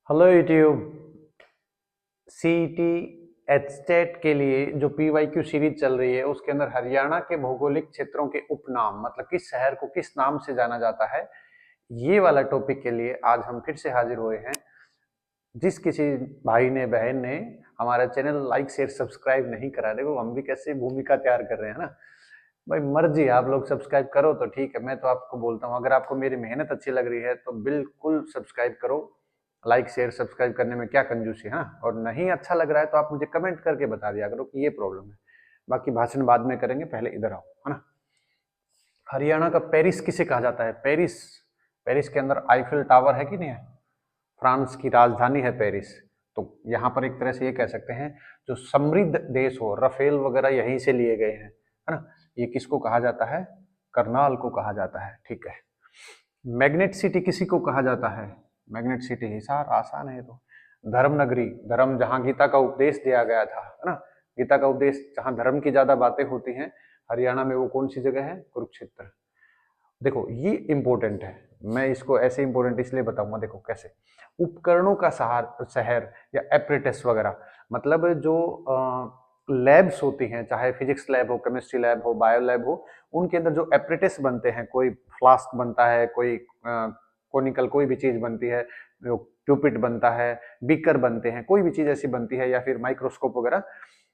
Hello YouTube. CET HTET के लिए जो पीवाईक्यू सीरीज चल रही है उसके अंदर हरियाणा के भौगोलिक क्षेत्रों के उपनाम मतलब किस शहर को किस नाम से जाना जाता है, ये वाला टॉपिक के लिए आज हम फिर से हाजिर हुए हैं। जिस किसी भाई ने बहन ने हमारा चैनल लाइक शेयर सब्सक्राइब नहीं करा, देखो हम भी कैसे भूमिका तैयार कर रहे हैं ना भाई। मर्जी आप लोग सब्सक्राइब करो तो ठीक है, मैं तो आपको बोलता हूँ अगर आपको मेरी मेहनत अच्छी लग रही है तो बिल्कुल सब्सक्राइब करो। लाइक शेयर सब्सक्राइब करने में क्या कंजूसी है, हाँ। और नहीं अच्छा लग रहा है तो आप मुझे कमेंट करके बता दिया करो कि ये प्रॉब्लम है। बाकी भाषण बाद में करेंगे, पहले इधर आओ, है ना। हरियाणा का पेरिस किसे कहा जाता है? पेरिस, पेरिस के अंदर आईफिल टावर है कि नहीं है? फ्रांस की राजधानी है पेरिस। तो यहाँ पर एक तरह से ये कह सकते हैं जो समृद्ध देश हो, रफेल वगैरह यहीं से लिए गए हैं, है ना। ये किसको कहा जाता है? करनाल को कहा जाता है, ठीक है। मैग्नेट सिटी किसी को कहा जाता है? मैग्नेट सिटी हिसार, आसान है ये तो। धर्म नगरी, धर्म जहाँ गीता का उपदेश दिया गया था, है ना। गीता का उपदेश जहाँ धर्म की ज्यादा बातें होती हैं हरियाणा में, वो कौन सी जगह है? कुरुक्षेत्र। देखो ये इंपॉर्टेंट है, मैं इसको ऐसे इंपॉर्टेंट इसलिए बताऊंगा, देखो कैसे। उपकरणों का शहर या एप्रेटिस वगैरह, मतलब जो लैब्स होती हैं, चाहे फिजिक्स लैब हो, केमिस्ट्री लैब हो, बायो लैब हो, उनके अंदर जो एप्रेटिस बनते हैं, कोई फ्लास्क बनता है, कोई कोनिकल कोई भी चीज बनती है, जो ट्यूपिट बनता है, बीकर बनते हैं, कोई भी चीज ऐसी बनती है, या फिर माइक्रोस्कोप वगैरह,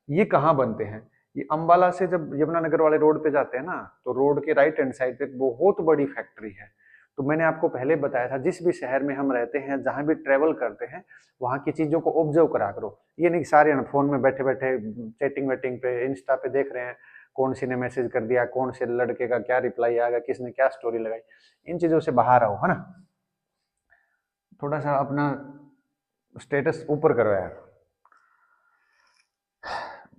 ये कहाँ बनते हैं? ये अंबाला से जब यमुनानगर वाले रोड पे जाते हैं ना, तो रोड के राइट हैंड साइड पे एक बहुत बड़ी फैक्ट्री है। तो मैंने आपको पहले बताया था, जिस भी शहर में हम रहते हैं, जहां भी ट्रेवल करते हैं, वहां की चीजों को ऑब्जर्व करा करो। ये नहीं सारे फोन में बैठे बैठे चैटिंग वेटिंग पे इंस्टा पे देख रहे हैं, कौन सी ने मैसेज कर दिया, कौन से लड़के का क्या रिप्लाई आ गया, किसने क्या स्टोरी लगाई। इन चीजों से बाहर आओ, है ना। थोड़ा सा अपना स्टेटस ऊपर करो यार।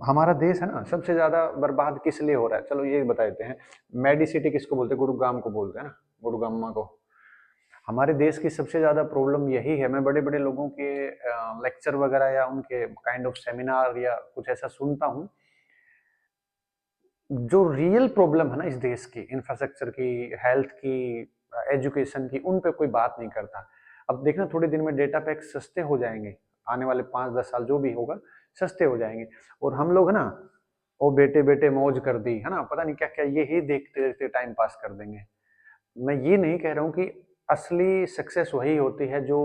हमारा देश है ना सबसे ज्यादा बर्बाद किस लिए हो रहा है, चलो ये बता देते हैं। मेडिसिटी किसको बोलते हैं? गुरुग्राम को बोलते हैं ना, गुरुग्राम को। हमारे देश की सबसे ज्यादा प्रॉब्लम यही है, मैं बड़े बड़े लोगों के लेक्चर वगैरह या उनके काइंड ऑफ सेमिनार या कुछ ऐसा सुनता हूँ, जो रियल प्रॉब्लम है ना इस देश की, इंफ्रास्ट्रक्चर की, हेल्थ की, एजुकेशन की, उन पे कोई बात नहीं करता। अब देखना थोड़े दिन में डेटा पैक सस्ते हो जाएंगे, आने वाले 5-10 साल जो भी होगा सस्ते हो जाएंगे, और हम लोग है ना, वो बेटे बेटे मौज कर दी, है ना, पता नहीं क्या क्या, ये ही देखते देखते टाइम पास कर देंगे। मैं ये नहीं कह रहा हूँ कि असली सक्सेस वही होती है जो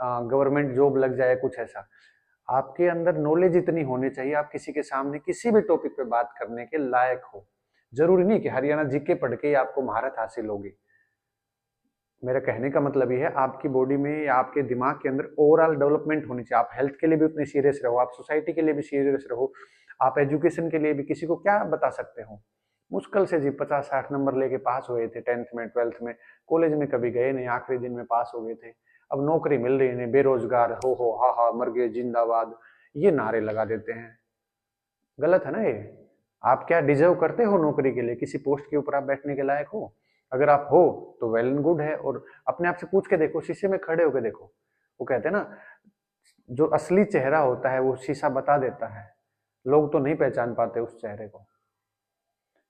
गवर्नमेंट जॉब लग जाए, कुछ ऐसा। आपके अंदर नॉलेज इतनी होनी चाहिए, आप किसी के सामने किसी भी टॉपिक पे बात करने के लायक हो। जरूरी नहीं कि हरियाणा जीके पढ़ के ही आपको महारत हासिल होगी। मेरा कहने का मतलब ये है, आपकी बॉडी में या आपके दिमाग के अंदर ओवरऑल डेवलपमेंट होनी चाहिए। आप हेल्थ के लिए भी उतने सीरियस रहो, आप सोसाइटी के लिए भी सीरियस रहो, आप एजुकेशन के लिए भी। किसी को क्या बता सकते हो? मुश्किल से जी 50-60 नंबर लेके पास हुए थे 10th में, 12th में, कॉलेज में कभी गए नहीं, आखिरी दिन में पास हो गए थे। अब नौकरी मिल रही नहीं, बेरोजगार हो हा हा मर गए जिंदाबाद, ये नारे लगा देते हैं। गलत है ना ये। आप क्या डिजर्व करते हो नौकरी के लिए? किसी पोस्ट के ऊपर आप बैठने के लायक हो? अगर आप हो तो वेल एंड गुड है, और अपने आप से पूछ के देखो, शीशे में खड़े होकर देखो। वो कहते हैं ना, जो असली चेहरा होता है वो शीशा बता देता है, लोग तो नहीं पहचान पाते उस चेहरे को।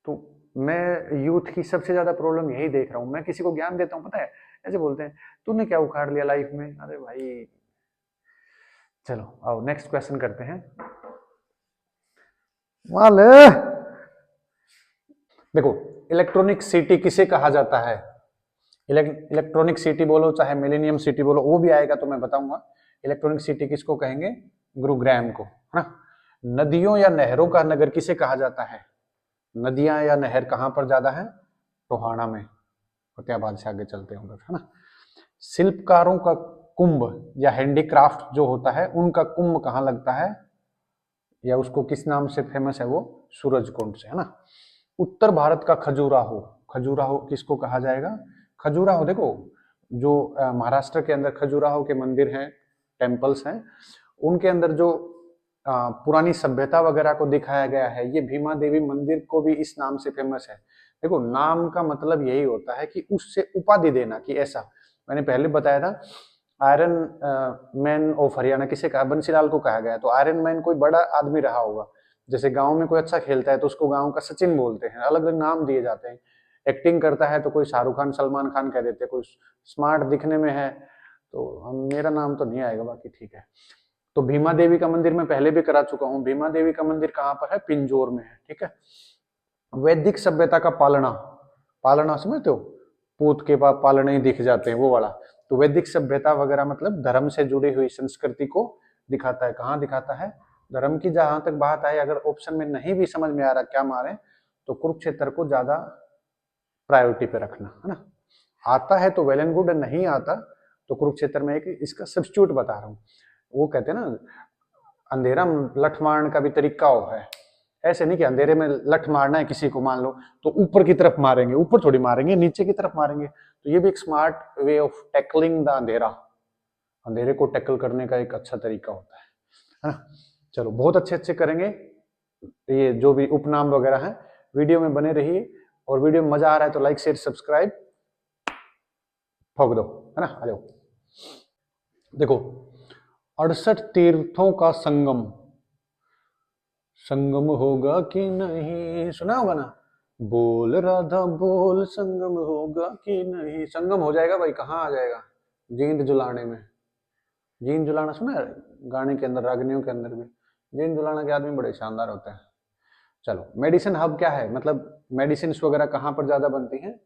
तो मैं यूथ की सबसे ज्यादा प्रॉब्लम यही देख रहा हूँ। मैं किसी को ज्ञान देता हूँ, पता है, ऐसे बोलते हैं, तूने क्या उखाड़ लिया लाइफ में? अरे भाई, चलो आओ नेक्स्ट क्वेश्चन करते हैं। वाले देखो, इलेक्ट्रॉनिक सिटी किसे कहा जाता है? इलेक्ट्रॉनिक सिटी बोलो चाहे मिलेनियम सिटी बोलो, वो भी आएगा तो मैं बताऊंगा। इलेक्ट्रॉनिक सिटी किसको कहेंगे? गुरुग्राम को, है ना। नदियों या नहरों का नगर किसे कहा जाता है? नदियां या नहर कहां पर ज्यादा है? टोहाना में। फतेहाबाद से आगे चलते हैं उधर, है ना। शिल्पकारों का कुंभ या हैंडीक्राफ्ट जो होता है उनका कुंभ कहाँ लगता है, या उसको किस नाम से फेमस है? वो सूरजकुंड से, है ना। उत्तर भारत का खजुराहो, खजुराहो किसको कहा जाएगा? खजुराहो देखो, जो महाराष्ट्र के अंदर खजुराहो के मंदिर हैं, टेम्पल्स हैं, उनके अंदर जो पुरानी सभ्यता वगैरह को दिखाया गया है, ये भीमा देवी मंदिर को भी इस नाम से फेमस है। देखो नाम का मतलब यही होता है कि उससे उपाधि देना, कि ऐसा। मैंने पहले बताया था, आयरन मैन ऑफ हरियाणा किसे कहा? बंसीलाल को कहा गया। तो आयरन मैन कोई बड़ा आदमी रहा होगा। जैसे गांव में कोई अच्छा खेलता है तो उसको गांव का सचिन बोलते हैं, अलग अलग नाम दिए जाते हैं। एक्टिंग करता है तो कोई शाहरुख खान, सलमान खान कह देते हैं। कोई स्मार्ट दिखने में है तो हम मेरा नाम तो नहीं आएगा, बाकी ठीक है। तो भीमा देवी का मंदिर मैं पहले भी करा चुका हूँ। भीमा देवी का मंदिर कहाँ पर है? पिंजौर में है, ठीक है। वैदिक सभ्यता का पालना, पालना समझते हो, पूत के बाद पालने ही दिख जाते हैं, वो वाला। तो वैदिक सभ्यता वगैरह मतलब धर्म से जुड़ी हुई संस्कृति को दिखाता है। कहाँ दिखाता है? धर्म की जहां तक बात आए, अगर ऑप्शन में नहीं भी समझ में आ रहा क्या मारे, तो कुरुक्षेत्र को ज्यादा प्रायोरिटी पे रखना, है ना। आता है तो वेल एंड गुड, नहीं आता तो कुरुक्षेत्र में एक इसका सब्स्टिट्यूट बता रहा हूँ। वो कहते हैं ना, अंधेरा लठ मारने का भी तरीका हो है। ऐसे नहीं कि अंधेरे में लठ मारना है किसी को, मान लो तो ऊपर की तरफ मारेंगे, ऊपर थोड़ी मारेंगे, नीचे की तरफ मारेंगे। तो ये भी एक smart way of tackling the अंधेरा, अंधेरे को टैकल करने का एक अच्छा तरीका होता है ना। चलो, बहुत अच्छे अच्छे करेंगे ये जो भी उपनाम वगैरह है। वीडियो में बने रहिए, और वीडियो में मजा आ रहा है तो लाइक शेयर सब्सक्राइब ठोक दो, है ना। आ जाओ, देखो 68 तीर्थों का संगम, संगम होगा कि नहीं, सुना होगा ना, बोल राधा बोल संगम होगा कि नहीं। संगम हो जाएगा भाई, कहाँ आ जाएगा? जींद जुलाने में। जींद जुलाना सुना है गाने के अंदर, रागनियों के अंदर भी जींद जुलाना के आदमी बड़े शानदार होते हैं। चलो, मेडिसिन हब क्या है, मतलब मेडिसिन वगैरह कहाँ पर ज्यादा बनती हैं?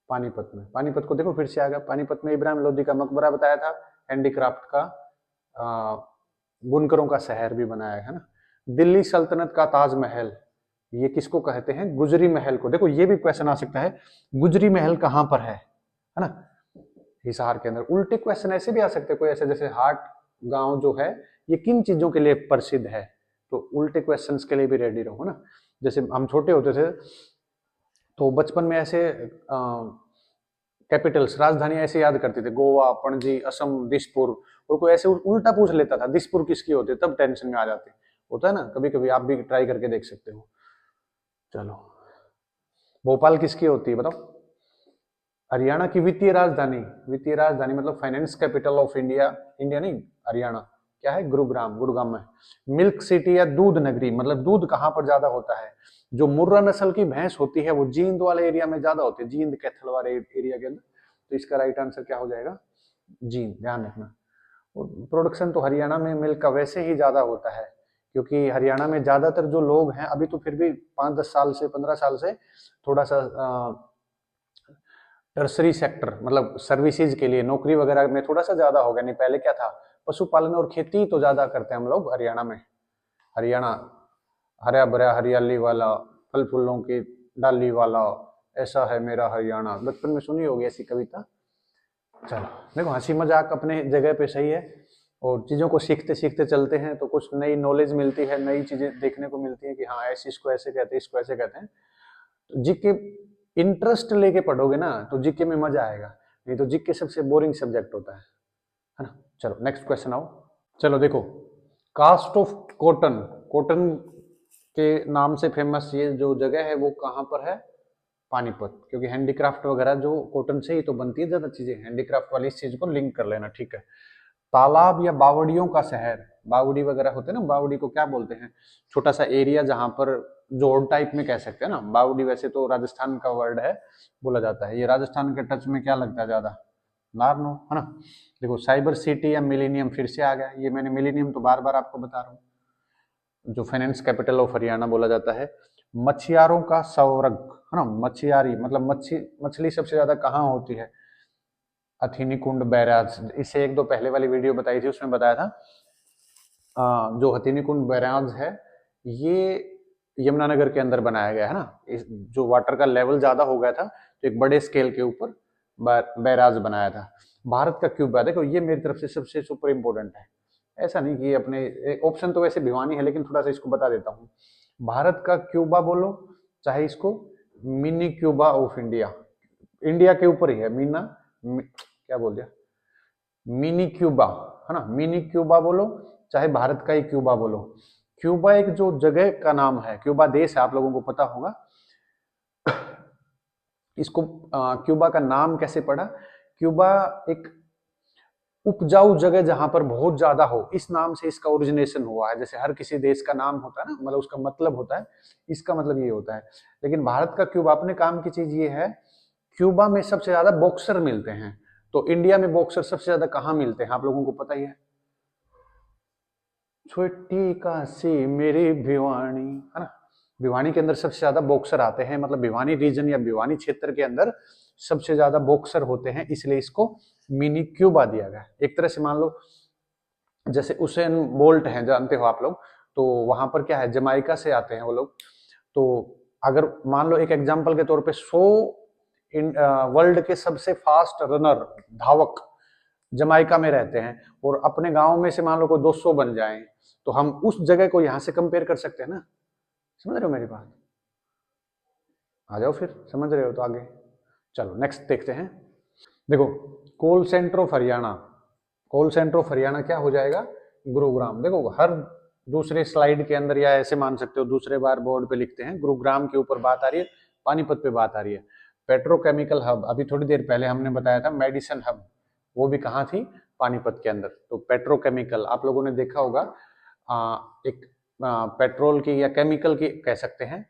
पानीपत में। पानीपत को देखो फिर से आ गया। पानीपत में इब्राहिम लोदी का मकबरा बताया था, हैंडीक्राफ्ट का, बुनकरों का शहर भी बनाया है ना। दिल्ली सल्तनत का ताजमहल, ये किसको कहते हैं? गुजरी महल को। देखो ये भी क्वेश्चन आ सकता है, गुजरी महल कहाँ पर है ना, हिसार के अंदर। उल्टे क्वेश्चन ऐसे भी आ सकते हैं, कोई ऐसे जैसे हाट गांव जो है ये किन चीजों के लिए प्रसिद्ध है, तो उल्टे क्वेश्चंस के लिए भी रेडी रहो ना। जैसे हम छोटे होते थे तो बचपन में ऐसे कैपिटल्स, राजधानी ऐसे याद करते थे, गोवा, पणजी, असम, दिसपुर, और कोई ऐसे उल्टा पूछ लेता था दिसपुर किसकी होती है, तब टेंशन में आ जाते। होता है ना कभी कभी, आप भी ट्राई करके देख सकते हो। चलो, भोपाल किसकी होती है बताओ? हरियाणा की वित्तीय राजधानी, वित्तीय राजधानी मतलब finance capital of India, India नहीं हरियाणा, क्या है? गुरुग्राम, गुरुग्राम में। मिल्क सिटी या दूध नगरी, मतलब दूध कहाँ पर ज्यादा होता है? जो मुर्रा नस्ल की भैंस होती है वो जींद वाले एरिया में ज्यादा होती है, जींद कैथल वाले एरिया के अंदर। तो इसका राइट आंसर क्या हो जाएगा? जींद, ध्यान रखना। प्रोडक्शन तो हरियाणा में मिल्क का वैसे ही ज्यादा होता है, क्योंकि हरियाणा में ज्यादातर जो लोग हैं अभी तो फिर भी 5-10 साल से, 15 साल से थोड़ा सा टर्सरी सेक्टर मतलब सर्विसेज के लिए, नौकरी वगैरह में थोड़ा सा ज्यादा हो गया। नहीं पहले क्या था, पशुपालन और खेती तो ज्यादा करते हैं हम लोग हरियाणा में। हरियाणा हरा भरा हरियाली वाला, फल फूलों की डाली वाला, ऐसा है मेरा हरियाणा, बचपन में सुनी होगी ऐसी कविता। चलो देखो, हंसी मजाक अपने जगह पे सही है, और चीजों को सीखते सीखते चलते हैं तो कुछ नई नॉलेज मिलती है, नई चीजें देखने को मिलती है कि हाँ ऐसे, इसको ऐसे कहते हैं, इसको ऐसे कहते हैं। तो जीके इंटरेस्ट लेके पढ़ोगे ना तो जीके में मजा आएगा, नहीं तो जीके सबसे बोरिंग सब्जेक्ट होता है ना। चलो नेक्स्ट क्वेश्चन आओ। चलो देखो, कास्ट ऑफ कॉटन, कॉटन के नाम से फेमस ये जो जगह है वो कहाँ पर है? पानीपत, क्योंकि हैंडीक्राफ्ट वगैरह जो कॉटन से ही तो बनती है ज्यादा चीजें, हैंडीक्राफ्ट वाली इस चीज को लिंक कर लेना, ठीक है। तालाब या बावड़ियों का शहर, बावड़ी वगैरह होते हैं ना, बावड़ी को क्या बोलते हैं? छोटा सा एरिया जहां पर जोड़ टाइप में कह सकते हैं ना। बावड़ी वैसे तो राजस्थान का वर्ड है, बोला जाता है। ये राजस्थान के टच में क्या लगता है ज्यादा? नारनो, है ना। देखो, साइबर सिटी या मिलेनियम फिर से आ गया। ये मैंने मिलेनियम तो बार बार आपको बता रहा हूँ, जो फाइनेंस कैपिटल ऑफ हरियाणा बोला जाता है। मछियारों का स्वर्ग, है ना, मछियारी मतलब मछली सबसे ज्यादा कहाँ होती है? हथिनी कुंड बैराज, इससे एक दो पहले वाली वीडियो बताई थी उसमें बताया था। जो हथिनी कुंड बैराज है ये यमुनानगर के अंदर बनाया गया है ना। जो वाटर का लेवल ज्यादा हो गया था तो एक बड़े स्केल के ऊपर बैराज बनाया था। भारत का क्यूबा, देखो ये मेरी तरफ से सबसे सुपर इम्पोर्टेंट है। ऐसा नहीं कि अपने ऑप्शन तो वैसे भिवानी है, लेकिन थोड़ा सा इसको बता देता हूँ। भारत का क्यूबा बोलो, चाहे इसको mini Cuba of India, India के ऊपर ही है। क्या बोल दिया? मिनी क्यूबा, है ना। मिनी क्यूबा बोलो, चाहे भारत का ही क्यूबा बोलो। क्यूबा एक जो जगह का नाम है, क्यूबा देश है, आप लोगों को पता होगा। इसको क्यूबा का नाम कैसे पड़ा? क्यूबा एक उपजाऊ जगह जहां पर बहुत ज्यादा हो, इस नाम से इसका ओरिजिनेशन हुआ है। जैसे हर किसी देश का नाम होता है ना, मतलब उसका मतलब होता है, इसका मतलब ये होता है। लेकिन भारत का क्यूबा अपने काम की चीज ये है, क्यूबा में सबसे ज्यादा बॉक्सर मिलते हैं। तो इंडिया में बॉक्सर सबसे ज्यादा कहाँ मिलते हैं आप लोगों को पता ही है। छोटी काशी मेरी भिवानी, है ना। भिवानी के अंदर सबसे ज्यादा बॉक्सर आते हैं, मतलब भिवानी रीजन या भिवानी क्षेत्र के अंदर सबसे ज्यादा बॉक्सर होते हैं, इसलिए इसको मिनी क्यूबा दिया गया। एक तरह से मान लो जैसे उसेन बोल्ट हैं, जानते हो आप लोग, तो वहां पर क्या है, जमाइका से आते हैं वो लोग। तो अगर मान लो एक एग्जांपल के तौर पे 100 वर्ल्ड के सबसे फास्ट रनर, धावक जमाइका में रहते हैं, और अपने गांव में से मान लो कोई 200 बन जाए, तो हम उस जगह को यहां से कंपेयर कर सकते हैं ना। समझ रहे हो मेरी बात? आ जाओ फिर, समझ रहे हो तो आगे चलो नेक्स्ट देखते हैं। देखो, coal centre of Haryana, coal centre of Haryana क्या हो जाएगा, गुरुग्राम। देखो हर दूसरे स्लाइड के अंदर, या ऐसे मान सकते हो दूसरे बार बोर्ड पे लिखते हैं, गुरुग्राम के ऊपर बात आ रही है, पानीपत पे बात आ रही है। पेट्रोकेमिकल हब, अभी थोड़ी देर पहले हमने बताया था मेडिसिन हब, वो भी कहाँ थी, पानीपत के अंदर। तो पेट्रोकेमिकल आप लोगों ने देखा होगा, एक पेट्रोल की या केमिकल की कह सकते हैं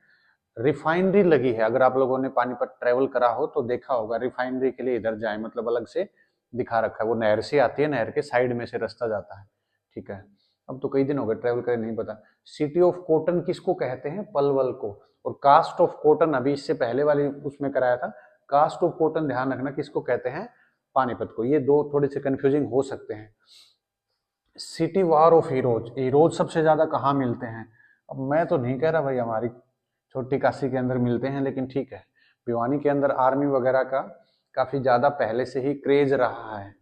रिफाइनरी लगी है। अगर आप लोगों ने पानीपत ट्रेवल करा हो तो देखा होगा, रिफाइनरी के लिए इधर जाए, मतलब अलग से दिखा रखा है, वो नहर से आती है, नहर के साइड में से रास्ता जाता है, ठीक है। अब तो कई दिन हो गए ट्रेवल करे, नहीं पता। सिटी ऑफ कॉटन किसको कहते हैं, पलवल को। और कास्ट ऑफ कॉटन अभी इससे पहले वाली उसमें कराया था, कास्ट ऑफ कॉटन ध्यान रखना किसको कहते हैं, पानीपत को। ये दो थोड़े से कंफ्यूजिंग हो सकते हैं। City war of heroes, heroes सबसे ज्यादा कहाँ मिलते हैं। अब मैं तो नहीं कह रहा भाई हमारी छोटी काशी के अंदर मिलते हैं, लेकिन ठीक है, भिवानी के अंदर आर्मी वगैरह का काफी ज्यादा पहले से ही क्रेज रहा है।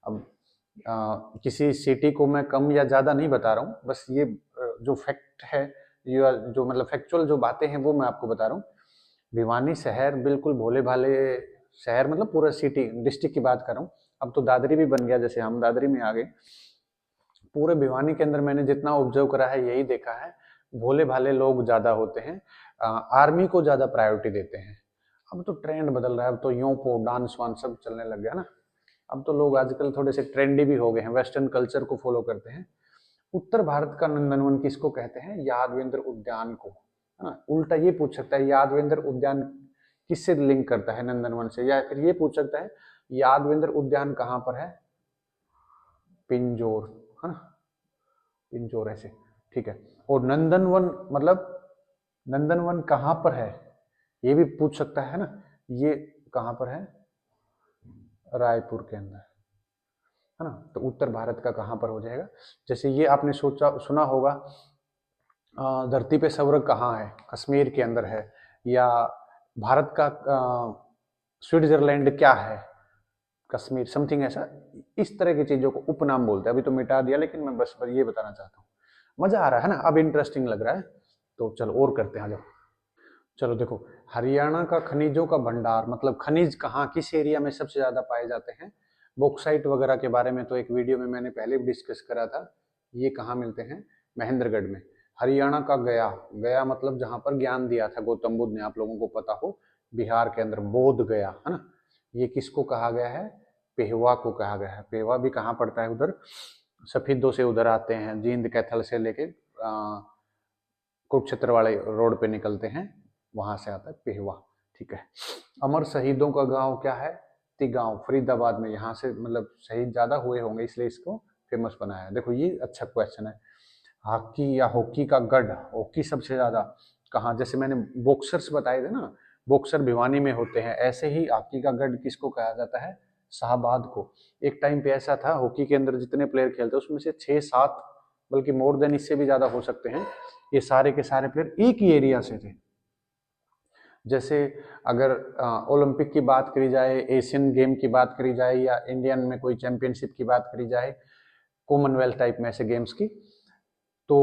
अब किसी सिटी को मैं कम या ज्यादा नहीं बता रहा हूँ, बस ये जो फैक्ट है, या जो मतलब फैक्चुअल जो बातें हैं वो मैं आपको बता रहा हूँ। भिवानी शहर बिल्कुल भोले भाले शहर, मतलब पूरा सिटी डिस्ट्रिक्ट की बात कर रहा हूँ। अब तो दादरी भी बन गया, जैसे हम दादरी में आ गए। पूरे भिवानी के अंदर मैंने जितना ऑब्जर्व करा है यही देखा है, भोले भाले लोग ज्यादा होते हैं, आर्मी को ज्यादा प्रायोरिटी देते हैं। अब तो ट्रेंड बदल रहा है, अब तो यों डांस वांस सब चलने लग गया ना। अब तो लोग आजकल थोड़े से ट्रेंडी भी हो गए हैं, वेस्टर्न कल्चर को फॉलो करते हैं। उत्तर भारत का नंदनवन किसको कहते हैं, यादवेंद्र उद्यान को, है ना। उल्टा ये पूछ सकता है यादवेंद्र उद्यान किससे लिंक करता है नंदनवन से, या फिर ये पूछ सकता है यादवेंद्र उद्यान कहाँ पर है, पिंजौर, है ना, पिंजौर ऐसे, ठीक है। और नंदनवन मतलब नंदनवन कहाँ पर है, ये भी पूछ सकता है ना। ये कहाँ पर है, रायपुर के अंदर, है ना। तो उत्तर भारत का कहाँ पर हो जाएगा। जैसे ये आपने सोचा सुना होगा, धरती पे स्वर्ग कहाँ है, कश्मीर के अंदर है, या भारत का स्विट्जरलैंड क्या है, कश्मीर, समथिंग ऐसा। इस तरह की चीजों को उपनाम बोलते हैं। अभी तो मिटा दिया, लेकिन मैं बस ये बताना चाहता हूँ। मजा आ रहा है ना, अब इंटरेस्टिंग लग रहा है। तो चलो और करते हैं, आ जाओ। चलो देखो, हरियाणा का खनिजों का भंडार, मतलब खनिज कहाँ किस एरिया में सबसे ज्यादा पाए जाते हैं। बॉक्साइट वगैरह के बारे में तो एक वीडियो में मैंने पहले भी डिस्कस करा था। ये कहाँ मिलते हैं, महेंद्रगढ़ में। हरियाणा का गया, गया मतलब जहाँ पर ज्ञान दिया था गौतम बुद्ध ने, आप लोगों को पता हो, बिहार के अंदर बोध गया, है ना। ये किसको कहा गया है, पेहवा को कहा गया है। पेहवा भी कहाँ पड़ता है, उधर सफीदों से उधर आते हैं, जींद कैथल से लेके कुरुक्षेत्र वाले रोड पे निकलते हैं, वहां से आता है पेहवा, ठीक है। अमर शहीदों का गांव क्या है, तिगांव, फरीदाबाद में। यहाँ से मतलब शहीद ज्यादा हुए होंगे, इसलिए इसको फेमस बनाया है। देखो ये अच्छा क्वेश्चन है। हॉकी या हॉकी का गढ़, हॉकी सबसे ज्यादा कहाँ, जैसे मैंने बॉक्सर्स बताए थे ना, बॉक्सर भिवानी में होते हैं, ऐसे ही हॉकी का गढ़ किसको कहा जाता है, शाहबाद को। एक टाइम पे ऐसा था, हॉकी के अंदर जितने प्लेयर खेलते उसमें से 6-7, बल्कि मोर देन इससे भी ज्यादा हो सकते हैं, ये सारे के सारे प्लेयर एक ही एरिया से थे। जैसे अगर ओलंपिक की बात करी जाए, एशियन गेम की बात करी जाए, या इंडियन में कोई चैंपियनशिप की बात करी जाए, कॉमनवेल्थ टाइप में ऐसे गेम्स की, तो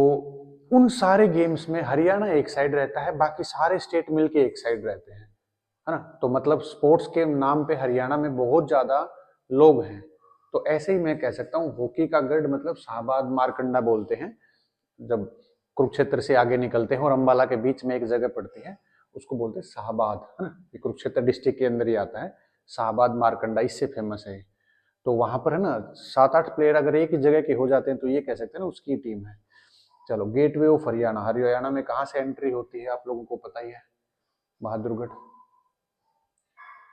उन सारे गेम्स में हरियाणा एक साइड रहता है, बाकी सारे स्टेट मिलके एक साइड रहते हैं, है ना। तो मतलब स्पोर्ट्स के नाम पे हरियाणा में बहुत ज्यादा लोग हैं। तो ऐसे ही मैं कह सकता हूँ, हॉकी का गढ़ मतलब शाहबाद मारकंडा बोलते हैं, जब कुरुक्षेत्र से आगे निकलते हैं और अंबाला के बीच में एक जगह पड़ती है, उसको बोलते हैं शाहबाद, है ना। ये कुरुक्षेत्र डिस्ट्रिक्ट के अंदर ही आता है, शाहबाद मारकंडा इससे फेमस है। तो वहां पर है ना 7-8 प्लेयर अगर एक ही जगह के हो जाते हैं, तो ये कह सकते हैं ना उसकी टीम है। चलो, गेटवे ऑफ हरियाणा, हरियाणा में कहाँ से एंट्री होती है आप लोगों को पता ही है, बहादुरगढ़।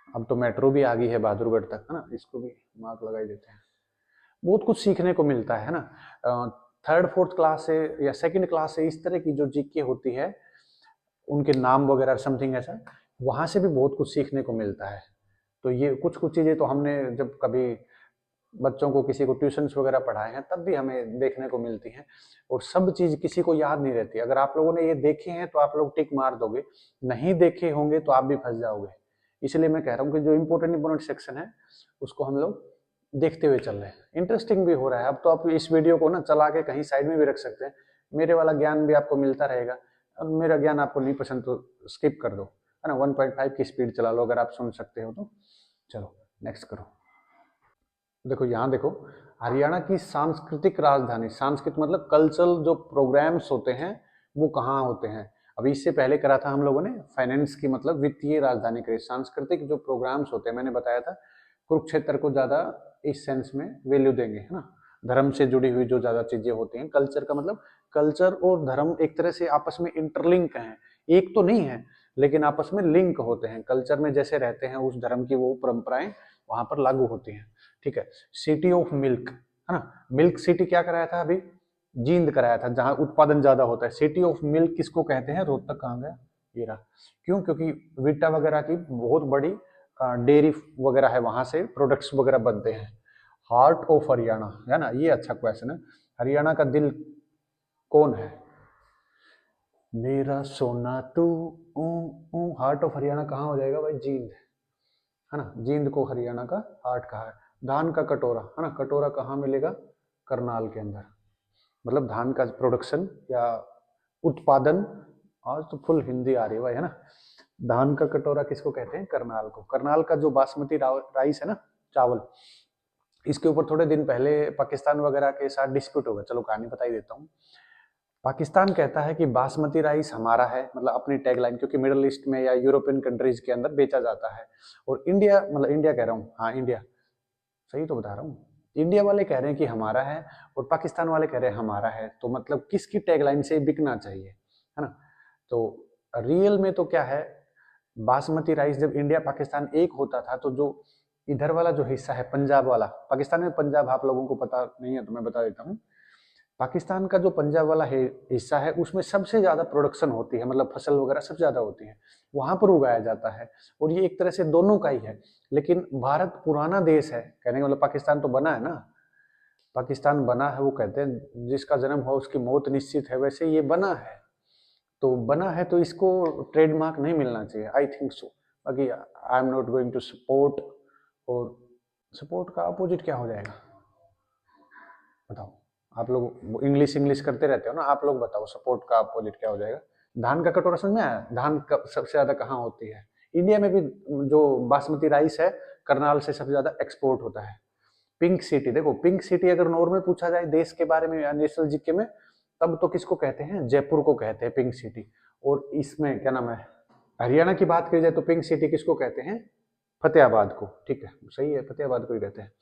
अब तो मेट्रो भी आ गई है बहादुरगढ़ तक, है ना, इसको भी मार्क लगा ही देते हैं। बहुत कुछ सीखने को मिलता है ना। थर्ड फोर्थ क्लास से या सेकंड क्लास से इस तरह की जो जीके होती है, उनके नाम वगैरह समथिंग ऐसा, वहां से भी बहुत कुछ सीखने को मिलता है। तो ये कुछ कुछ चीजें तो हमने जब कभी बच्चों को किसी को ट्यूशन्स वगैरह पढ़ाए हैं तब भी हमें देखने को मिलती हैं। और सब चीज किसी को याद नहीं रहती। अगर आप लोगों ने ये देखे हैं तो आप लोग टिक मार दोगे, नहीं देखे होंगे तो आप भी फंस जाओगे। इसलिए मैं कह रहा हूँ कि जो इम्पोर्टेंट इम्पोर्टेंट सेक्शन है उसको हम लोग देखते हुए चल रहे हैं। इंटरेस्टिंग भी हो रहा है। अब तो आप इस वीडियो को ना चला के कहीं साइड में भी रख सकते हैं, मेरे वाला ज्ञान भी आपको मिलता रहेगा। और मेरा ज्ञान आपको नहीं पसंद तो स्किप कर दो, है ना। 1.5 की स्पीड चला लो अगर आप सुन सकते हो तो। चलो नेक्स्ट करो। देखो यहाँ देखो, हरियाणा की सांस्कृतिक राजधानी, सांस्कृतिक मतलब कल्चरल जो प्रोग्राम्स होते हैं वो कहाँ होते हैं। अभी इससे पहले करा था हम लोगों ने फाइनेंस की, मतलब वित्तीय राजधानी करी। सांस्कृतिक जो प्रोग्राम्स होते हैं, मैंने बताया था कुरुक्षेत्र को ज्यादा इस सेंस में वैल्यू देंगे, है ना। धर्म से जुड़ी हुई जो ज्यादा चीजें होती हैं, कल्चर का मतलब कल्चर और धर्म एक तरह से आपस में इंटरलिंक हैं। एक तो नहीं है लेकिन आपस में लिंक होते हैं। कल्चर में जैसे रहते हैं उस धर्म की वो परंपराएं वहां पर लागू होती हैं, ठीक है। सिटी ऑफ मिल्क, है ना। मिल्क सिटी क्या कराया था अभी, जींद कराया था, जहां उत्पादन ज्यादा होता है। सिटी ऑफ मिल्क किसको कहते हैं, रोहतक कहाँ गया ये रहा। क्यों, क्योंकि विटा वगैरह की बहुत बड़ी डेयरी वगैरह है, वहां से प्रोडक्ट्स वगैरह बनते हैं। हार्ट ऑफ हरियाणा, है ना, ये अच्छा क्वेश्चन है। हरियाणा का दिल कौन है, मेरा सोना तू, हार्ट ऑफ हरियाणा कहाँ हो जाएगा भाई, जींद, है ना। जींद को हरियाणा का हार्ट कहा है। धान का कटोरा, है ना, कटोरा कहाँ मिलेगा, करनाल के अंदर। मतलब धान का प्रोडक्शन या उत्पादन, आज तो फुल हिंदी आ रही है भाई, है ना। धान का कटोरा किसको कहते हैं, करनाल को। करनाल का जो बासमती राइस है ना, चावल, इसके ऊपर थोड़े दिन पहले पाकिस्तान वगैरह के साथ डिस्प्यूट होगा। चलो कहानी बता ही देता हूँ। पाकिस्तान कहता है कि बासमती राइस हमारा है, मतलब अपनी टैगलाइन, क्योंकि मिडिल ईस्ट में या यूरोपियन कंट्रीज के अंदर बेचा जाता है। और इंडिया, मतलब इंडिया कह रहा हूँ, हाँ इंडिया, सही तो बता रहा हूँ। इंडिया वाले कह रहे हैं कि हमारा है और पाकिस्तान वाले कह रहे हैं हमारा है। तो मतलब किसकी टैगलाइन से बिकना चाहिए, है ना। तो रियल में तो क्या है, बासमती राइस जब इंडिया पाकिस्तान एक होता था तो जो इधर वाला जो हिस्सा है पंजाब वाला, पाकिस्तान में पंजाब आप लोगों को पता नहीं है तो मैं बता देता हूँ। पाकिस्तान का जो पंजाब वाला हिस्सा है उसमें सबसे ज्यादा प्रोडक्शन होती है, मतलब फसल वगैरह सबसे ज्यादा होती है, वहां पर उगाया जाता है। और ये एक तरह से दोनों का ही है। लेकिन भारत पुराना देश है, कहने का मतलब पाकिस्तान तो बना है ना, पाकिस्तान बना है, वो कहते हैं जिसका जन्म हो उसकी मौत निश्चित है, वैसे ये बना है। तो बना है तो इसको ट्रेडमार्क नहीं मिलना चाहिए, आई थिंक सो। बाकी I am not going to support. और सपोर्ट का अपोजिट क्या हो जाएगा बताओ, आप लोग इंग्लिश इंग्लिश करते रहते हो ना, आप लोग बताओ सपोर्ट का अपोजिट क्या हो जाएगा। धान का कटोरा समझ में आया, धान का सबसे ज्यादा कहाँ होती है, इंडिया में भी। जो बासमती राइस है करनाल से सबसे ज्यादा एक्सपोर्ट होता है। पिंक सिटी, देखो पिंक सिटी अगर नॉर्मल पूछा जाए देश के बारे में या नेशनल जीके में, तब तो किसको कहते हैं, जयपुर को कहते हैं पिंक सिटी। और इसमें क्या नाम है, हरियाणा की बात की जाए तो पिंक सिटी किसको कहते हैं, फतेहाबाद को, ठीक है सही है, फतेहाबाद को ही कहते हैं।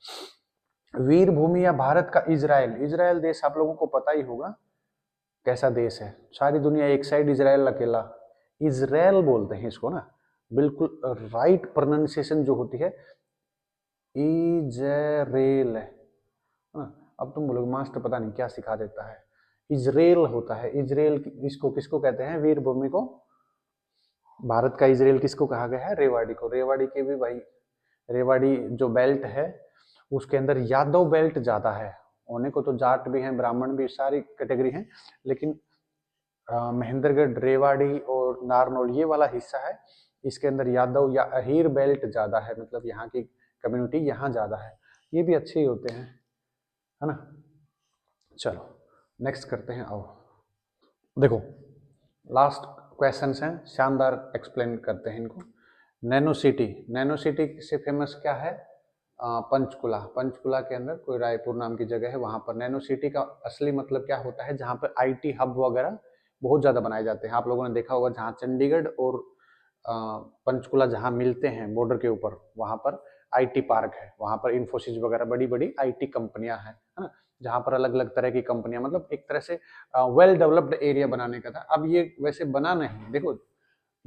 वीर भूमि या भारत का इजराइल, इजराइल देश आप लोगों को पता ही होगा कैसा देश है। सारी दुनिया एक साइड, इजराइल अकेला। इजराइल बोलते हैं इसको ना, बिल्कुल राइट प्रोनाउंसिएशन जो होती है इजराइल है। अब तुम बोलोगे मास्टर पता नहीं क्या सिखा देता है, इजराइल होता है। इजराइल इसको किसको कहते हैं, वीर भूमि को। भारत का इजराइल किसको कहा गया है, रेवाड़ी को। रेवाड़ी के भी भाई, रेवाड़ी जो बेल्ट है उसके अंदर यादव बेल्ट ज्यादा है। होने को तो जाट भी हैं, ब्राह्मण भी, सारी कैटेगरी हैं, लेकिन महेंद्रगढ़, रेवाड़ी और नारनौल ये वाला हिस्सा है, इसके अंदर यादव या अहीर बेल्ट ज्यादा है, मतलब यहाँ की कम्युनिटी यहाँ ज्यादा है। ये भी अच्छे ही होते हैं, है ना। चलो नेक्स्ट करते हैं। आओ देखो, लास्ट क्वेश्चंस हैं, शानदार एक्सप्लेन करते हैं इनको। नैनो सिटी, नैनो सिटी से फेमस क्या है, पंचकुला। पंचकुला के अंदर कोई रायपुर नाम की जगह है, वहां पर नैनो सिटी का असली मतलब क्या होता है, जहाँ पर आईटी हब वगैरह बहुत ज्यादा बनाए जाते हैं। आप लोगों ने देखा होगा जहाँ चंडीगढ़ और पंचकुला जहाँ मिलते हैं बॉर्डर के ऊपर, वहां पर आईटी पार्क है, वहां पर इन्फोसिस वगैरह बड़ी बड़ी आईटी कंपनियां हैं, है ना। जहाँ पर अलग अलग तरह की कंपनियां, मतलब एक तरह से वेल डेवलप्ड एरिया बनाने का था। अब ये वैसे बना नहीं, देखो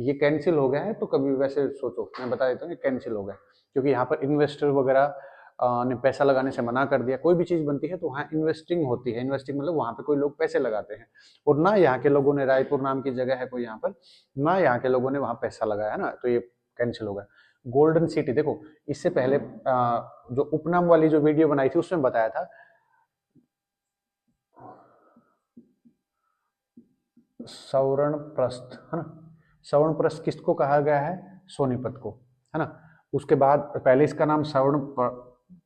ये कैंसिल हो गया है, तो कभी वैसे सोचो, मैं बता देता हूँ कि कैंसिल हो गया क्योंकि यहाँ पर इन्वेस्टर वगैरह ने पैसा लगाने से मना कर दिया। कोई भी चीज बनती है तो वहाँ इन्वेस्टिंग होती है, इन्वेस्टिंग मतलब वहाँ पे कोई लोग पैसे लगाते हैं, और ना यहाँ के लोगों ने, रायपुर नाम की जगह है कोई यहाँ पर, ना यहाँ के लोगों ने वहाँ पैसा लगाया ना, तो ये कैंसिल हो गया। गोल्डन सिटी देखो, इससे पहले जो उपनाम वाली जो वीडियो बनाई थी उसमें बताया था सवर्ण प्रस्थ, है ना। सवर्ण प्रस्थ किसको कहा गया है? सोनीपत को, है ना। उसके बाद पहले इसका नाम सवर्ण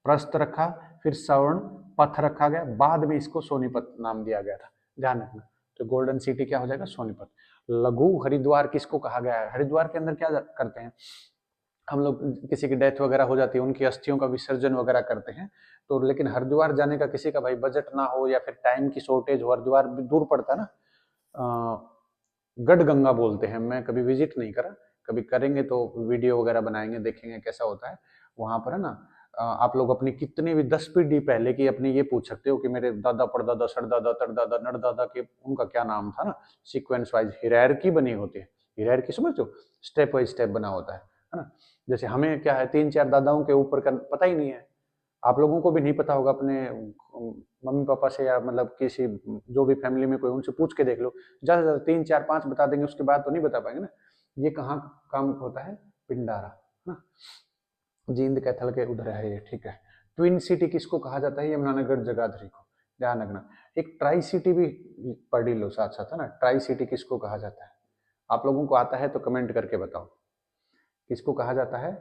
प्रस्थ रखा, फिर सवर्ण पथ रखा गया, बाद में इसको सोनीपत नाम दिया गया था, ध्यान रखना। तो गोल्डन सिटी क्या हो जाएगा? सोनीपत। लघु हरिद्वार किसको कहा गया है? हरिद्वार के अंदर क्या करते हैं हम लोग? किसी की डेथ वगैरह हो जाती है, उनकी अस्थियों का विसर्जन वगैरह करते हैं, तो लेकिन हरिद्वार जाने का किसी का भाई बजट ना हो या फिर टाइम की शॉर्टेज हो, हरिद्वार भी दूर पड़ता है ना, गढ़गंगा बोलते हैं। मैं कभी विजिट नहीं करा, कभी करेंगे तो वीडियो वगैरह बनाएंगे, देखेंगे कैसा होता है वहां पर, है ना। आप लोग अपनी कितनी भी 10 पीढ़ी पहले की अपनी ये पूछ सकते हो कि मेरे दादा परदादा सरदादा तरदादा नरदादा के उनका क्या नाम था ना, सीक्वेंस वाइज हिरार्की बनी होती है। हिरार्की समझो, स्टेप बाई स्टेप बना होता है ना। जैसे हमें क्या है, 3-4 दादाओं के ऊपर का पता ही नहीं है, आप लोगों को भी नहीं पता होगा, अपने मम्मी पापा से या मतलब किसी जो भी फैमिली में कोई, उनसे पूछ के देख लो, ज्यादा से ज्यादा 3-4-5 बता देंगे, उसके बाद तो नहीं बता पाएंगे ना। ये कहाँ काम होता है? पिंडारा, है ना। जींद कैथल के उधर है ये, ठीक है। ट्विन सिटी किसको कहा जाता है? यमुनानगर जगाधरी को, ध्यान रखना। एक ट्राई सिटी भी पढ़ लो साथ साथ, है ना। ट्राई सिटी किसको कहा जाता है? आप लोगों को आता है तो कमेंट करके बताओ, किसको कहा जाता है?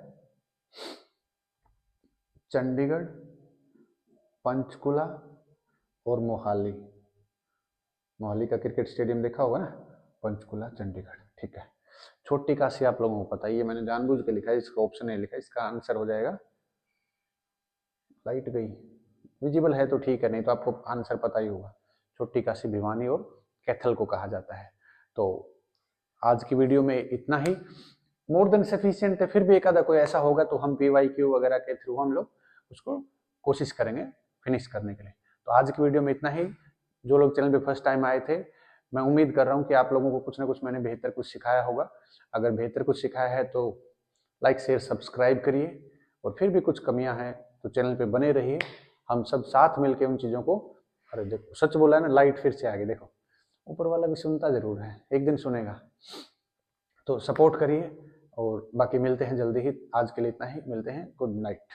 चंडीगढ़, पंचकुला और मोहाली। मोहाली का क्रिकेट स्टेडियम देखा होगा ना, पंचकुला चंडीगढ़, ठीक है। छोटी काशी आप लोगों को पता ही है, मैंने जानबूझ के लिखा है, इसका ऑप्शन नहीं लिखा, इसका आंसर हो जाएगा, लाइट गई, विजिबल है तो ठीक है, नहीं तो आपको आंसर पता ही होगा। छोटी काशी भिवानी और कैथल को कहा जाता है। तो आज की वीडियो में इतना ही, मोर देन सफिशियंट है। फिर भी एक आधा कोई ऐसा होगा तो हम PYQ वगैरह के थ्रू हम लोग उसको कोशिश करेंगे फिनिश करने के लिए। तो आज की वीडियो में इतना ही। जो लोग चैनल पे फर्स्ट टाइम आए थे, मैं उम्मीद कर रहा हूँ कि आप लोगों को कुछ ना कुछ मैंने बेहतर कुछ सिखाया होगा। अगर बेहतर कुछ सिखाया है तो लाइक शेयर सब्सक्राइब करिए, और फिर भी कुछ कमियां हैं तो चैनल पे बने रहिए, हम सब साथ मिलकर उन चीज़ों को, अरे देखो सच बोला है ना, लाइट फिर से आ गई, देखो ऊपर वाला भी सुनता जरूर है, एक दिन सुनेगा। तो सपोर्ट करिए, और बाकी मिलते हैं जल्दी ही। आज के लिए इतना ही, मिलते हैं, गुड नाइट।